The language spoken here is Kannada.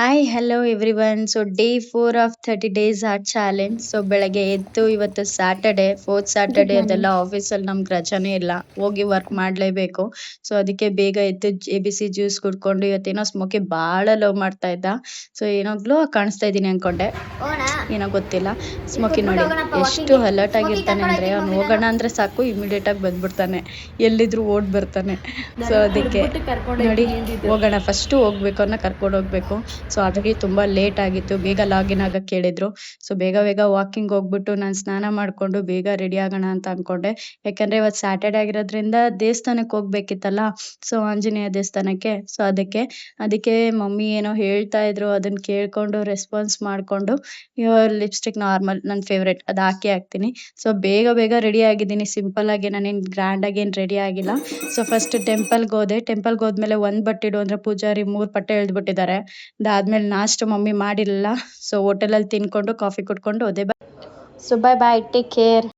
Hi hello everyone. So day 4 of 30 days art challenge. So ಬೆಳಗ್ಗೆ ಎದ್ದು ಇವತ್ತು ಸ್ಯಾಟರ್ಡೆ, ಫೋರ್ತ್ ಗುಡ್ ಸ್ಯಾಟರ್ಡೆ ಅದೆಲ್ಲ ಮಾರ್ನಿಂಗ್. ಆಫೀಸಲ್ಲಿ ನಮ್ಗೆ ರಜಾನೇ ಇಲ್ಲ, ಹೋಗಿ ವರ್ಕ್ ಮಾಡಲೇಬೇಕು. ಸೊ ಅದಕ್ಕೆ ಬೇಗ ಎದ್ದು ಎ ಬಿ ಸಿ ಜ್ಯೂಸ್ ಕುಡ್ಕೊಂಡು ಇವತ್ತೇನೋ ಸ್ಮೋಕಿ ಭಾಳ ಲವ್ ಮಾಡ್ತಾ ಇದ್ದ. ಸೊ ಏನೋ ಗ್ಲೋ ಕಾಣಿಸ್ತಾ ಇದ್ದೀನಿ ಅನ್ಕೊಂಡೆ, ಏನೋ ಗೊತ್ತಿಲ್ಲ. ಸ್ಮೋಕಿ ನೋಡಿ ಎಷ್ಟು ಅಲರ್ಟ್ ಆಗಿರ್ತಾನೆ ಅಂದರೆ, ಅವ್ನು ಹೋಗೋಣ ಅಂದರೆ ಸಾಕು ಇಮಿಡಿಯೇಟ್ ಆಗಿ ಬಂದ್ಬಿಡ್ತಾನೆ, ಎಲ್ಲಿದ್ರು ಓಡ್ ಬರ್ತಾನೆ. ಸೊ ಅದಕ್ಕೆ ನೋಡಿ ಹೋಗೋಣ, ಫಸ್ಟು ಹೋಗ್ಬೇಕು ಅನ್ನೋ ಕರ್ಕೊಂಡು ಹೋಗ್ಬೇಕು. ಸೊ ಆಲ್ರೆಡಿ ತುಂಬಾ ಲೇಟ್ ಆಗಿತ್ತು, ಬೇಗ ಲಾಗಿನ್ ಆಗಕ್ಕೆ ಹೇಳಿದ್ರು. ಸೊ ಬೇಗ ಬೇಗ ವಾಕಿಂಗ್ ಹೋಗ್ಬಿಟ್ಟು ನಾನು ಸ್ನಾನ ಮಾಡ್ಕೊಂಡು ಬೇಗ ರೆಡಿ ಆಗೋಣ ಅಂತ ಅನ್ಕೊಂಡೆ. ಯಾಕಂದ್ರೆ ಇವತ್ತು ಸ್ಯಾಟರ್ಡೆ ಆಗಿರೋದ್ರಿಂದ ದೇವಸ್ಥಾನಕ್ಕೆ ಹೋಗ್ಬೇಕಿತ್ತಲ್ಲ, ಸೊ ಆಂಜನೇಯ ದೇವಸ್ಥಾನಕ್ಕೆ. ಸೊ ಅದಕ್ಕೆ ಮಮ್ಮಿ ಏನೋ ಹೇಳ್ತಾ ಇದ್ರು, ಅದನ್ನ ಕೇಳ್ಕೊಂಡು ರೆಸ್ಪಾನ್ಸ್ ಮಾಡ್ಕೊಂಡು ಲಿಪ್ಸ್ಟಿಕ್ ನಾರ್ಮಲ್ ನನ್ನ ಫೇವ್ರೆಟ್ ಅದು ಹಾಕ್ತೀನಿ. ಸೊ ಬೇಗ ಬೇಗ ರೆಡಿ ಆಗಿದ್ದೀನಿ, ಸಿಂಪಲ್ ಆಗಿ, ನಾನೇನು ಗ್ರ್ಯಾಂಡ್ ಆಗಿ ಏನು ರೆಡಿ ಆಗಿಲ್ಲ. ಸೊ ಫಸ್ಟ್ ಟೆಂಪಲ್ಗೆ ಹೋದ್ಮೇಲೆ ಒಂದ್ ಬಟ್ಟೆ ಇಡು ಅಂದ್ರೆ ಪೂಜಾರಿ 3 ಬಟ್ಟೆ ಎಳ್ದ್ಬಿಟ್ಟಿದ್ದಾರೆ. ಅದಾದ್ಮೇಲೆ ನಾಷ್ಟ ಮಮ್ಮಿ ಮಾಡಿರಲಿಲ್ಲ. ಸೊ ಹೋಟೆಲಲ್ಲಿ ತಿನ್ಕೊಂಡು ಕಾಫಿ ಕುಡ್ಕೊಂಡು ಹೋದೆ. So bye bye, take care.